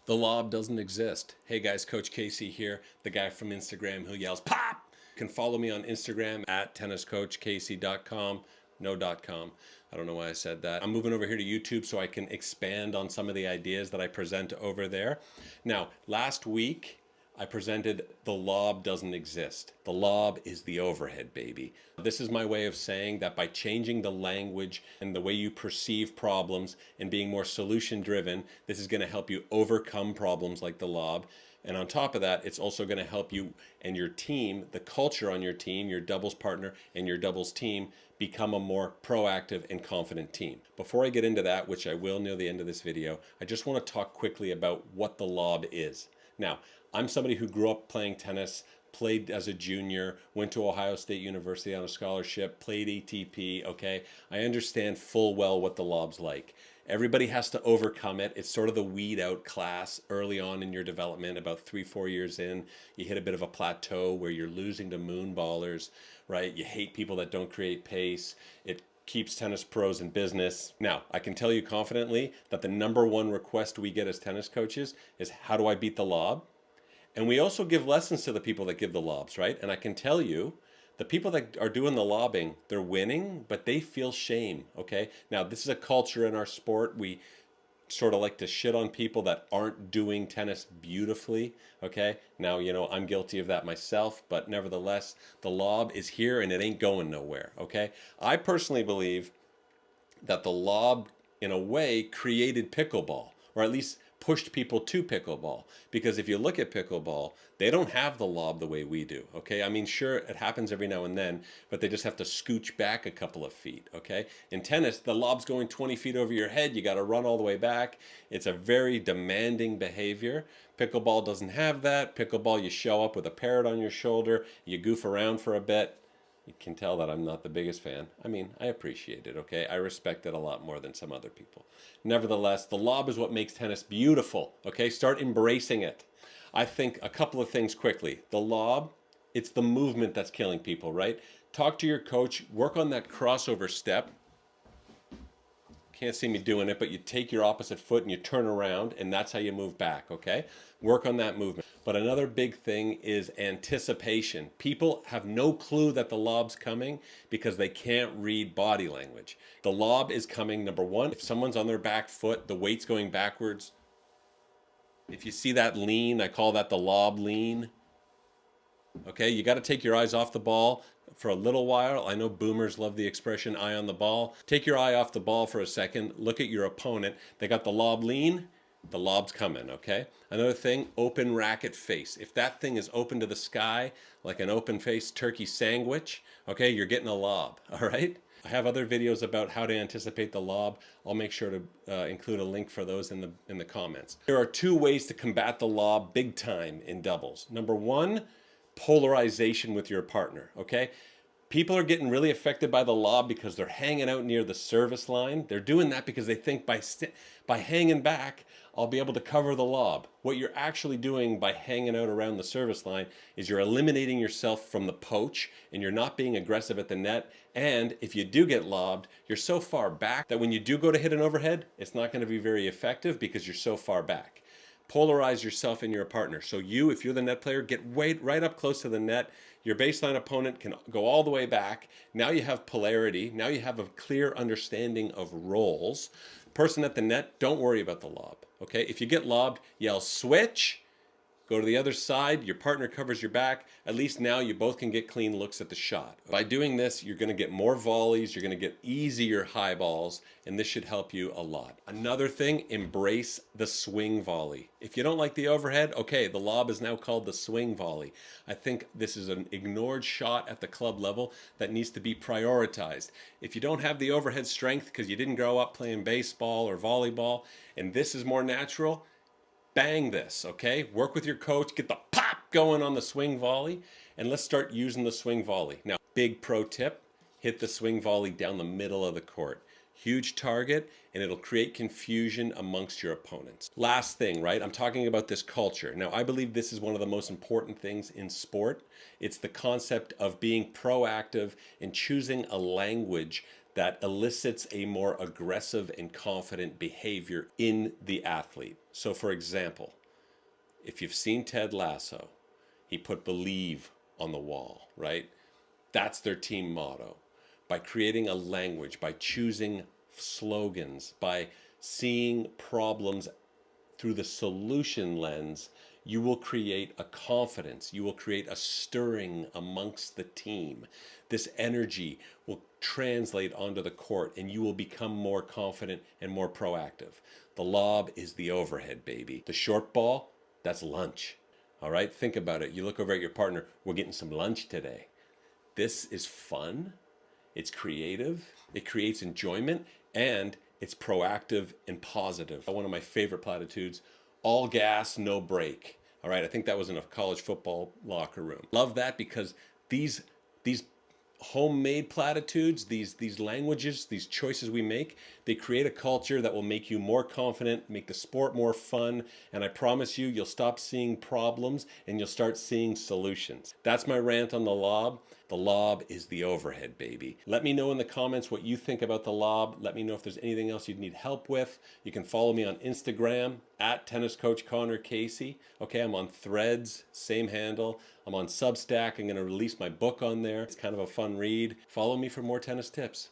The lob doesn't exist. Hey guys, Coach Casey here, the guy from Instagram who yells pop. You can follow me on Instagram at tenniscoachcasey.com. No .com. I don't know why I said that. I'm moving over here to YouTube so I can expand on some of the ideas that I present over there. Now, last week I presented the lob doesn't exist. The lob is the overhead, baby. This is my way of saying that by changing the language and the way you perceive problems and being more solution driven, this is going to help you overcome problems like the lob. And on top of that, it's also going to help you and your team, the culture on your team, your doubles partner and your doubles team, become a more proactive and confident team. Before I get into that, which I will near the end of this video, I just want to talk quickly about what the lob is. Now, I'm somebody who grew up playing tennis, played as a junior, went to Ohio State University on a scholarship, played ATP, okay? I understand full well what the lob's like. Everybody has to overcome it. It's sort of the weed out class early on in your development, about 3-4 years in. You hit a bit of a plateau where you're losing to moon ballers, right? You hate people that don't create pace. It keeps tennis pros in business. Now, I can tell you confidently that the #1 request we get as tennis coaches is, how do I beat the lob? And we also give lessons to the people that give the lobs, right? And I can tell you, the people that are doing the lobbing, they're winning, but they feel shame, okay? Now, this is a culture in our sport. We sort of like to shit on people that aren't doing tennis beautifully, okay? Now, you know, I'm guilty of that myself, but nevertheless, the lob is here and it ain't going nowhere, okay? I personally believe that the lob, in a way, created pickleball, or at least pushed people to pickleball. Because if you look at pickleball, they don't have the lob the way we do, okay? I mean, sure, it happens every now and then, but they just have to scooch back a couple of feet, okay? In tennis, the lob's going 20 feet over your head. You got to run all the way back. It's a very demanding behavior. Pickleball doesn't have that. Pickleball, you show up with a parrot on your shoulder, you goof around for a bit. You can tell that I'm not the biggest fan. I mean, I appreciate it, okay? I respect it a lot more than some other people. Nevertheless, the lob is what makes tennis beautiful, okay? Start embracing it. I think a couple of things quickly. The lob, it's the movement that's killing people, right? Talk to your coach, work on that crossover step. Can't see me doing it, but you take your opposite foot and you turn around, and that's how you move back, okay? Work on that movement. But another big thing is anticipation. People have no clue that the lob's coming because they can't read body language. The lob is coming, #1. If someone's on their back foot, the weight's going backwards. If you see that lean, I call that the lob lean. Okay, you got to take your eyes off the ball for a little while. I know boomers love the expression eye on the ball. Take your eye off the ball for a second. Look at your opponent. They got the lob lean. The lob's coming, okay? Another thing, open racket face. If that thing is open to the sky, like an open face turkey sandwich, okay, you're getting a lob, all right? I have other videos about how to anticipate the lob. I'll make sure to include a link for those in the comments. There are 2 ways to combat the lob big time in doubles. #1, polarization with your partner, okay? People are getting really affected by the lob because they're hanging out near the service line. They're doing that because they think by hanging back, I'll be able to cover the lob. What you're actually doing by hanging out around the service line is you're eliminating yourself from the poach, and you're not being aggressive at the net. And if you do get lobbed, you're so far back that when you do go to hit an overhead, it's not going to be very effective because you're so far back. Polarize yourself and your partner. So you, if you're the net player, get right up close to the net. Your baseline opponent can go all the way back. Now you have polarity. Now you have a clear understanding of roles. Person at the net, don't worry about the lob. Okay? If you get lobbed, yell switch. Go to the other side, your partner covers your back. At least now you both can get clean looks at the shot. By doing this, you're going to get more volleys, you're going to get easier high balls, and this should help you a lot. Another thing, embrace the swing volley. If you don't like the overhead, okay, the lob is now called the swing volley. I think this is an ignored shot at the club level that needs to be prioritized. If you don't have the overhead strength because you didn't grow up playing baseball or volleyball, and this is more natural, bang this, okay? Work with your coach, get the pop going on the swing volley, and let's start using the swing volley. Now, big pro tip, hit the swing volley down the middle of the court. Huge target, and it'll create confusion amongst your opponents. Last thing, right? I'm talking about this culture. Now, I believe this is one of the most important things in sport. It's the concept of being proactive and choosing a language that elicits a more aggressive and confident behavior in the athlete. So for example, if you've seen Ted Lasso, he put believe on the wall, right? That's their team motto. By creating a language, by choosing slogans, by seeing problems through the solution lens, you will create a confidence. You will create a stirring amongst the team. This energy will translate onto the court and you will become more confident and more proactive. The lob is the overhead, baby. The short ball, that's lunch. All right, think about it. You look over at your partner, we're getting some lunch today. This is fun. It's creative. It creates enjoyment and it's proactive and positive. One of my favorite platitudes, all gas, no break. All right, I think that was in a college football locker room. Love that because these homemade platitudes, these languages, these choices we make, they create a culture that will make you more confident, make the sport more fun, and I promise you, you'll stop seeing problems and you'll start seeing solutions. That's my rant on the lob. The lob is the overhead, baby. Let me know in the comments what you think about the lob. Let me know if there's anything else you'd need help with. You can follow me on Instagram at Tennis Coach Connor Casey. Okay, I'm on Threads, same handle. I'm on Substack. I'm going to release my book on there. It's kind of a fun read. Follow me for more tennis tips.